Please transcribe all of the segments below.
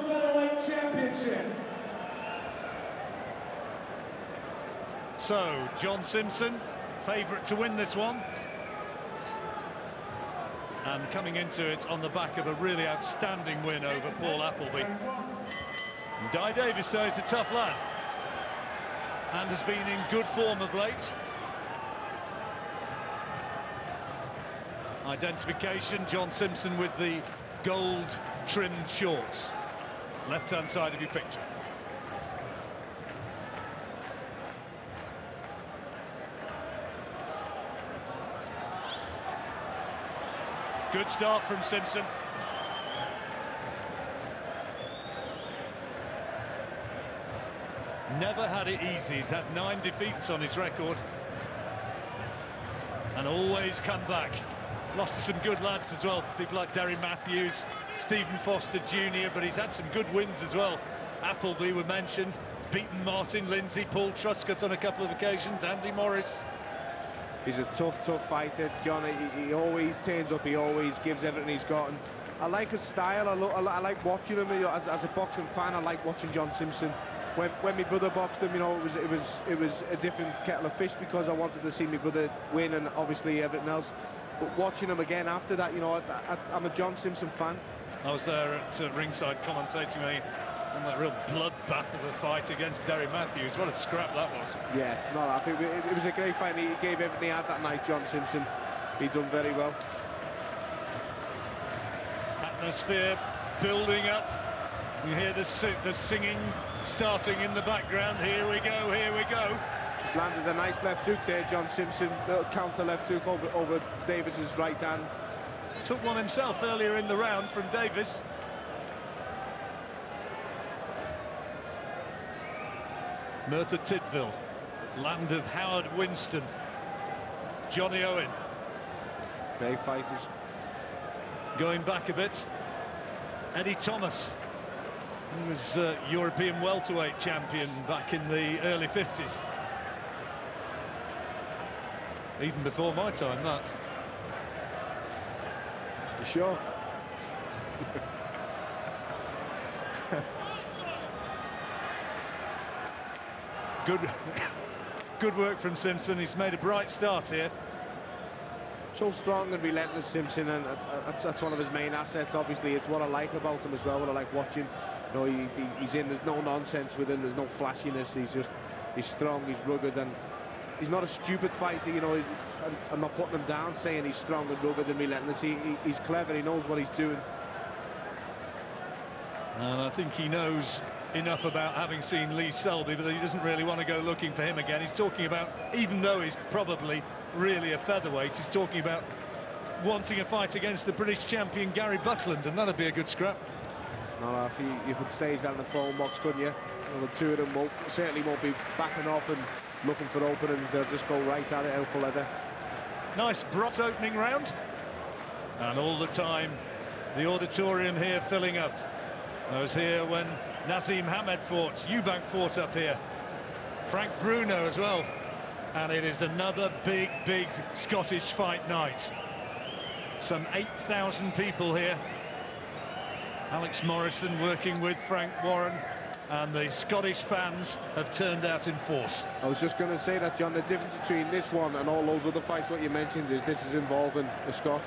Super Featherweight Championship. So, John Simpson, favourite to win this one. And coming into it on the back of a really outstanding win over Paul Appleby. Di Davis, though, is a tough lad and has been in good form of late. Identification, John Simpson with the gold-trimmed shorts. Left-hand side of your picture. Good start from Simpson. Never had it easy. He's had 9 defeats on his record and always come back. Lost to some good lads as well, people like Derry Matthews, Stephen Foster Jr., but he's had some good wins as well. Appleby were mentioned, beaten Martin Lindsay, Paul Truscott on a couple of occasions, Andy Morris. He's a tough fighter, John. He always turns up, he always gives everything he's got. And I like his style, I like watching him. As a boxing fan, I like watching John Simpson. When my brother boxed him, you know, it was a different kettle of fish because I wanted to see my brother win and obviously everything else. But watching him again after that, you know, I'm a John Simpson fan. I was there at ringside commentating on that real bloodbath of a fight against Derry Matthews. What a scrap that was. Yeah, no, I think it was a great fight. He gave everything he had that night, John Simpson. He done very well. Atmosphere building up. You hear the singing starting in the background. Here we go, here we go. Just landed a nice left hook there, John Simpson. Little counter left hook over Davis's right hand. Took one himself earlier in the round from Davis. Merthyr Tydfil, land of Howard Winston, Johnny Owen. Great fighters. Going back a bit, Eddie Thomas. He was European welterweight champion back in the early 50s. Even before my time, that. You sure? Good work from Simpson. He's made a bright start here. So strong and relentless, Simpson, and that's one of his main assets. Obviously, it's what I like about him as well. What I like watching. You know, he's in. There's no nonsense with him. There's no flashiness. He's strong. He's rugged, and he's not a stupid fighter. You know, I'm not putting him down, saying he's strong and rugged and relentless. He's clever. He knows what he's doing. And I think he knows enough about having seen Lee Selby, but he doesn't really want to go looking for him again. He's talking about, even though he's probably really a featherweight, he's talking about wanting a fight against the British champion Gary Buckland, and that'd be a good scrap. No, if you could stage that in the phone box, couldn't you? Well, the two of them certainly won't be backing off and looking for openings. They'll just go right at it, out for leather. Nice Brot opening round, and all the time the auditorium here filling up. I was here when Nazim Hamed fought, Eubank fought up here, Frank Bruno as well, and it is another big Scottish fight night. Some 8,000 people here. Alex Morrison working with Frank Warren, and the Scottish fans have turned out in force. I was just going to say that, John, the difference between this one and all those other fights, what you mentioned, is this is involving a Scot,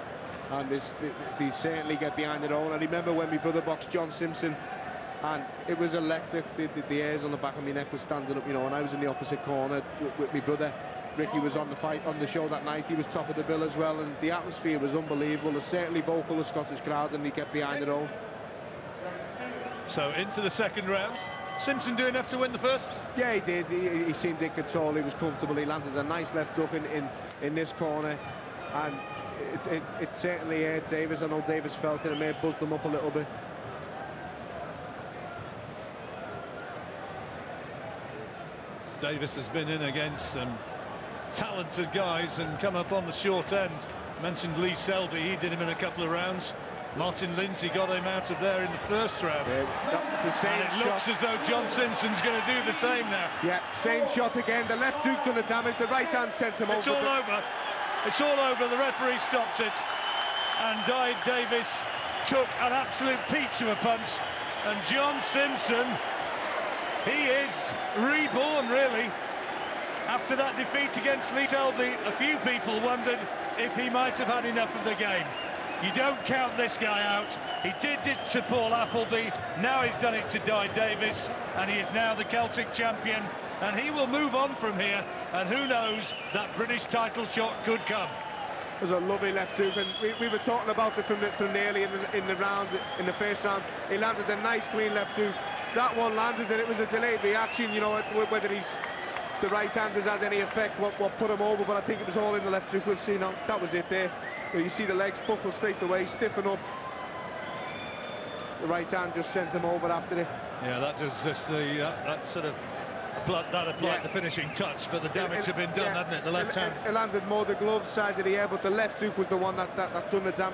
and they certainly get behind their own. I remember when my brother boxed John Simpson, and it was electric. The hairs on the back of my neck was standing up, you know, and I was in the opposite corner with my brother. Ricky was on the show that night. He was top of the bill as well, and the atmosphere was unbelievable. They're certainly vocal, the Scottish crowd, and they get behind their own. So into the second round. Simpson do enough to win the first? Yeah, he did. He seemed in control. He was comfortable. He landed a nice left hook in this corner, and it certainly hurt Davis. I know Davis felt it. It may have buzzed him up a little bit. Davis has been in against some talented guys and come up on the short end. Mentioned Lee Selby, he did him in a couple of rounds. Martin Lindsay got him out of there in the first round. Yeah, the same and it looks as though John Simpson's going to do the same now. Yeah, same shot again. The left hook done the damage. The right hand sent him over. It's all over. It's all over. The referee stopped it. And Davis took an absolute peach of a punch. And John Simpson, he is reborn, really. After that defeat against Lee Selby, a few people wondered if he might have had enough of the game. You don't count this guy out. He did it to Paul Appleby, now he's done it to Di Davis, and he is now the Celtic champion, and he will move on from here, and who knows, that British title shot could come. It was a lovely left hook, and we were talking about it from nearly in the first round. He landed a nice clean left hook. That one landed, and it was a delayed reaction, you know, whether the right-handers had any effect, what put him over, but I think it was all in the left hook. We'll see now. That was it there. You see the legs buckle straight away, stiffen up. The right hand just sent him over after it. Yeah, that was just that sort of applied the finishing touch, but the damage had been done, hadn't it? The left hand. It landed more the glove side of the air, but the left hook was the one that done the damage.